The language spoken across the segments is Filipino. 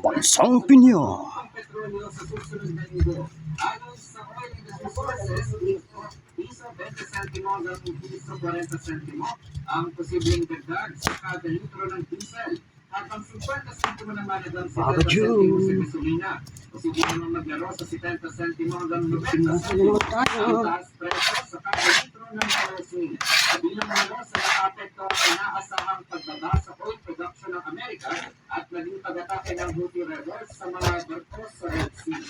Bansang Pinya. Ang petrolyo sa susunod na linggo. Ayon sa oil industry sources, piso 20 sentimo hanggang piso 40 sentimo ang posibleng dagdag sa kada litro ng diesel. At ang 50 sentimo naman hanggang 70 sentimo sa gasolina. Posible naman maglaro sa 70 sentimo hanggang 90 sentimo ang taas presyo sa kada litro ng kerosene. Kabilang naman sa nakaapekto ay naasahang pagbaba sa oil production ng Amerika at naging pag-atake ng Houthi rebels sa mga barko sa Red Sea.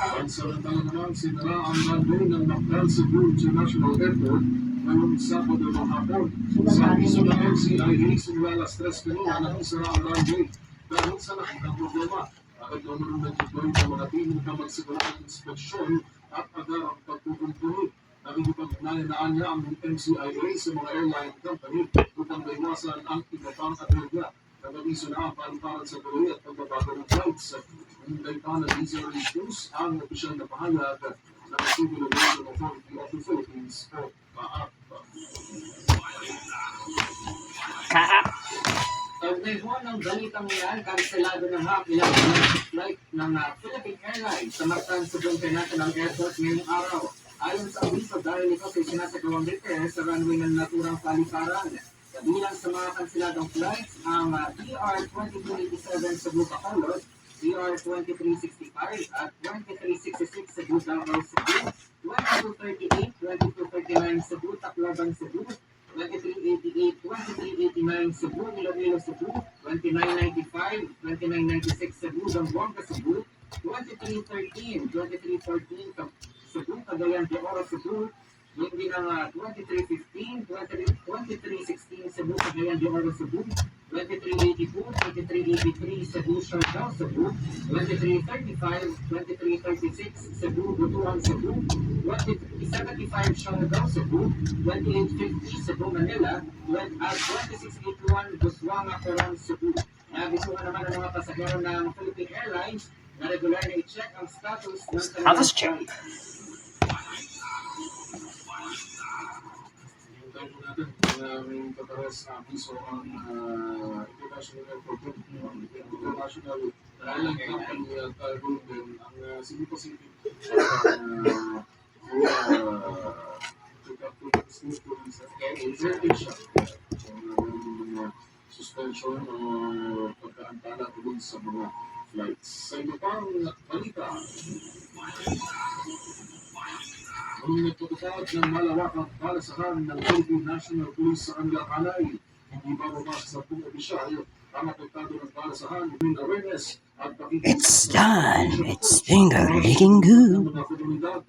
Pansamantala naman sinara ang runway ng Mactan Cebu International Airport ngayong Sabado ng hapon. Sa piso ng NCIA, simula alas 3 kanina nakisara ang runway dahil sa nakitang problema. Agad na marunong nagtutuloy ng mga team na magsimula ng inspeksyon at agad ang pagtutuloy. Nakikipag-ugnayan niya ang NCIA sa mga airline company upang maiwasan ang iba pang aberya. Nag-abiso na ang paliparan sa tuloy at pagbabago ng flights. Hinday pa na diesel issues ang opisyal na pahayag ng Civil Aviation Authority of the Philippines o CAAP. Kaugnay ho ng balitang yan, kanselado na nga ilang flight ng Philippine Airlines sa Mactan Cebu International Airport ngayong araw. Ayon sa abiso dahil ito sa sinasagawang repair sa runway ng naturang paliparan. Kabilang sa mga kanseladong flights ang ER-2287 Cebu Bacolod, ER-2365 at 2366 Cebu Davao Cebu, 2238, 2239 Cebu Tacloban Cebu, 2388, 2389 Cebu Iloilo Cebu, 2995, 2996 Cebu Zamboanga Cebu, 2313, 2314 Cebu Cagayan de Oro Cebu, yung din ang 2315, 2316 Cebu Cagayan de Oro Cebu, 2382, 2383 Cebu Siargao Cebu, 2335, 2336 Cebu Butuan Cebu, 2375 Siargao Cebu, 2850 Cebu Manila, at 2681 Busuanga Coron Cebu. Nabisuhan naman ang mga pasahero ng Philippine Airlines na regular na i-check ang status ng kanilang flight. May pataras na abiso ang International Airport International Airline Company at Golden ang Cebu Pacific suspension o pagkaantala tuloy sa mga flights. Sa iba pang balita, nung nagtutupad ng malawakang balasahan ng Philippine National Police sa kanilang hanay, hindi bababa sa 10 opisyal ang apektado ng balasahan with awareness at It's done. It's finger licking good. ng mga komunidad